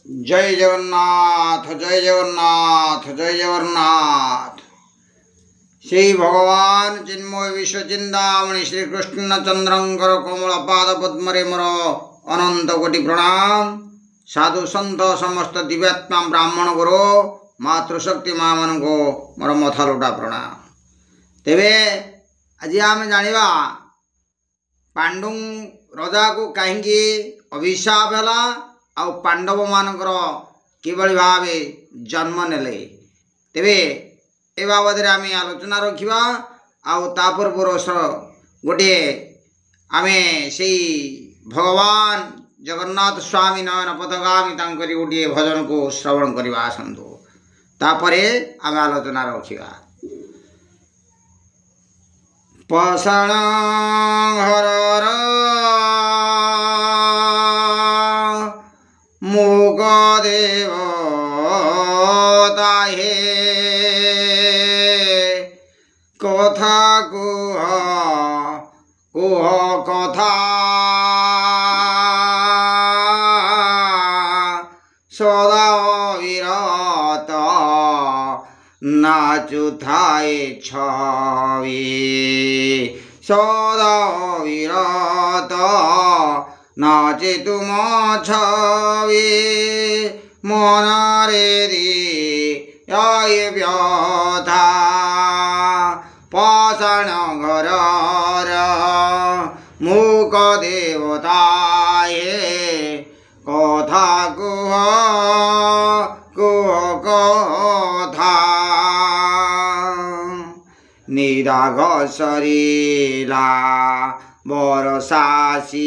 जय जगन्नाथ जय जगन्नाथ जय जगन्नाथ। श्री भगवान चिन्मय विश्व चिंतामणि श्री कृष्ण चंद्रंकर कोमल पाद पद्मरे मोर अनंत कोटि प्रणाम। साधु सन्त समस्त दिव्यात्मा ब्राह्मण गुरु मातृशक्ति माँ मान को मोर मथा लोटा प्रणाम। तेबे आज आम जानिबा पांडु रजा को कहीं अभिशाप है आ पांडव मानकर किभली भावे जन्म नेले तेबे ए बाबद आम आलोचना रखा। आ पूर्वरस गोटे आम से भगवान जगन्नाथ स्वामी नयन पथगामी गोटे भजन को श्रवण करवा आसतु तापरे आम आलोचना रखा। पषण घर मुग देव ताहे कथा कुह कुह कथा सदा विरत नाचुथाए छवि सदा विरत नाचे तुम छवि मनरे दिए व्यथा पाषाण घर मुक देवताए कथा कुह कुह कथा निराग सरीला बरसाशिला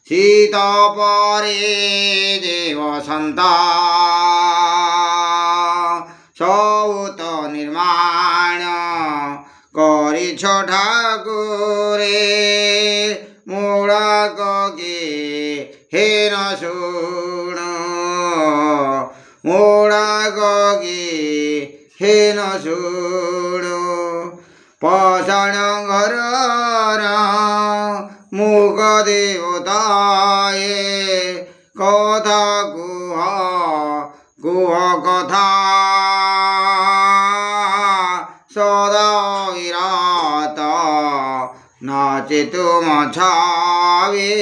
शीत परे देव सन्त सौत निर्माण करिछ ठाकुरे मूळक के हेन शुण मूळक के हेन शुण पाषाण घर मुग देवताए कथा कुह कुह कथा सदा विरत नाचे तुम छवि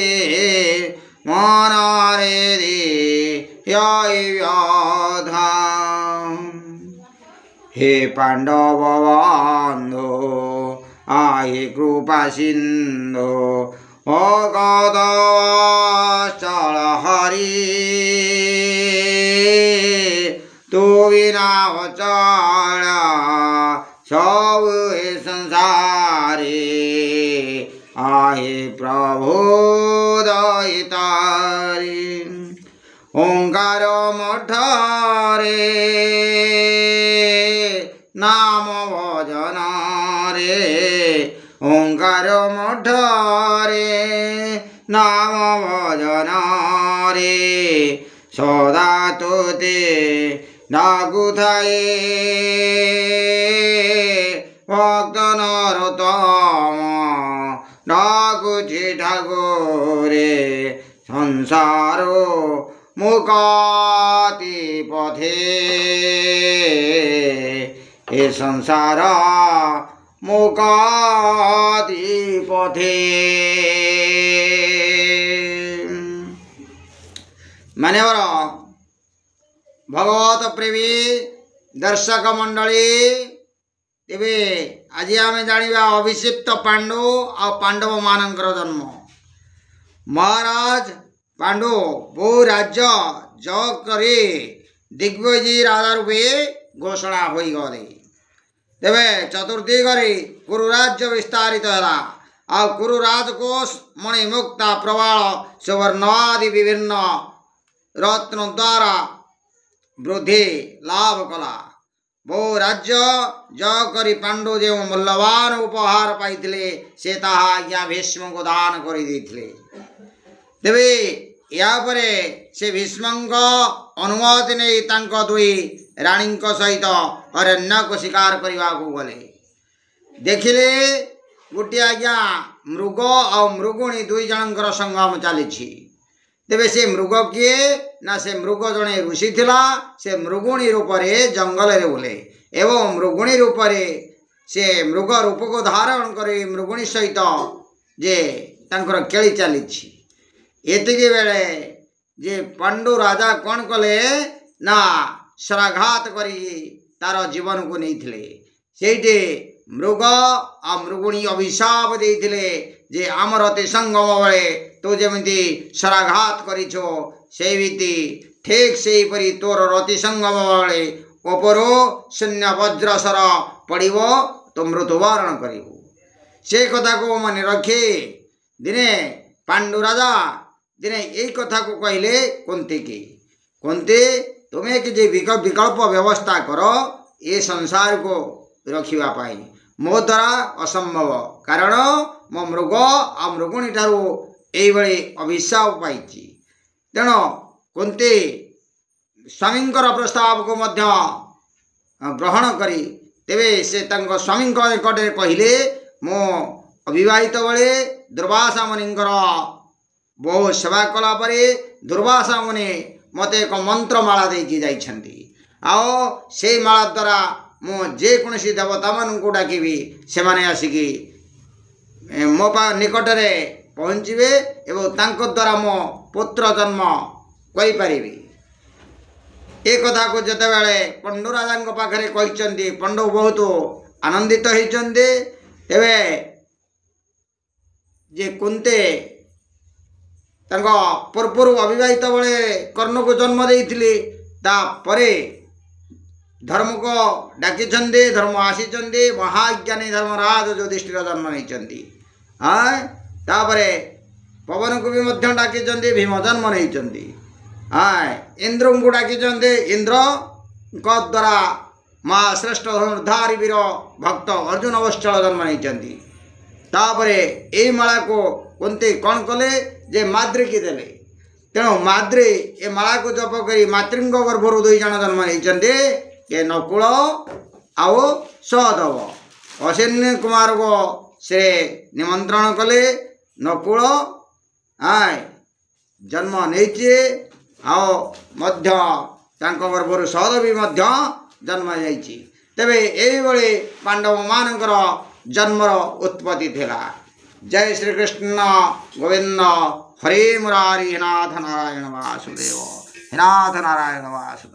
मनरे व्यथा। हे पांडव बंधु आये कृपा सिंधु भगत चल हरि तू बिना चल सब संसारे आये प्रभु दैतारी ओंकार मठरे नाम भजन रे ओंकार मठरे नाम भजन रे सदा तोते डाकुथाए भक्त नरोत्तम डाकुछि ठाकुरे संसारो मुक्ति पथे ए संसार मुक्ति पथे। मान्यवर भगवत प्रेमी दर्शक मंडली तेबे आज आम जानिबा अभिषिक्त पांडु आ पांडव मानकर जन्म। महाराज पांडु बहु राज्य जग करे दिग्विजयी राजा रूपे घोषणा हो गले। तेबे चतुर्दिगरे कुरु राज्य विस्तारित है आ कुरु राजकोष मणिमुक्ता प्रवाल सुवर्ण आदि विभिन्न रत्न द्वारा वृद्धि लाभ कला। बहु राज्य जग करी पांडु जो मूल्यवान उपहार पाइथिले से ताहा आज्ञा भीष्म को दान कर देथिले। तेबे या परे से भीष्मंक अनुमति नहीं तांको दुई रानी सहित अरण्य को शिकार करने को गले। देखिले गोटे आज्ञा मृग आ मृगुणी दुई जनकर संगम चली तेबे से मृग किए ना से मृग जड़े ऋषि थिला से मृगुणी रूप से जंगल रे बुले एवं मृगुणी रूप से मृग रूप को धारण कर मृगुणी सहित जे तांकर केली चली एतिकी बेले जे पांडु राजा कौन कले ना शराघात करी तार जीवन को नहीं थिले सेठी मृग आ मृगुणी अभिशाप देइथिले जे आमर अति संगम बेले तो जमी शराघात करिछो सेमिति ठीक से परी तोर रति संगम बेले उपरो शून्य वज्रसर पड़िबो तो मृत्युवरण करिबो से कथा को मन रखे दिने पांडु राजा दिने यही कथा को कहले कुंती की कुंती तुम्हें कि जे विकल्प व्यवस्था करो ये संसार को रखिबा पाई मो द्वारा असंभव कारण मो मृग आ मृगुणी ठारू एइभଳି अभिशाप पाइछि तेणु कुंती स्वामींकर प्रस्ताव को मध्य ग्रहण करी तेबे से तांको स्वामींक निकटे कहिले मो अविवाहित बेले दुर्वासा मुनिंकर बहु सेवा कला परे दुर्वासा मुनि मते एक मंत्रमाला देकी जाइछन्ति आओ से माला द्वारा मो जेकोसी देवता मानू डाकिबी से माने आसिकी मो निकटरे पहुँचे एवं तांको द्वारा मो पुत्र जन्म करिपारिबी ए कथा को जते बेले पंडु राजा पाखरे कहिसंती पंडु बहुत आनंदित होइचंती तेबे जे कुंते तांको पूर्व अविवाहित बेले कर्ण को जन्म देइथिले ता परे धर्म को डाकी धर्म आसी महाज्ञानी धर्मराज युधिष्ठिर जन्म नहीं तापरे पवन को भी मध्य डाकी भीम जन्म नहीं इंद्र को डाकी इंद्र द्वारा माँ श्रेष्ठ धनुर्धारी वीर भक्त अर्जुन अवश्चल जन्म नहीं तापरे यही माला को कुंती कौन कले जे माद्री की देले तेणु माद्री ए माला को जप करी मातृंग गर्भर दुई जन जन्म नहीं के नकुल आओ सहदेव अश्विनी कुमार को से निमंत्रण कले नकुल जन्म नहीं आओ मध्य तांको गर्भर सहदेवी मध्य जन्म जाइछि तेबे एही भଳି पांडव मानकर जन्मर उत्पत्ति थिला। जय श्री कृष्ण गोविंद हरे मुरारी नाथ नारायण वासुदेव नाथ नारायण वासुदेव।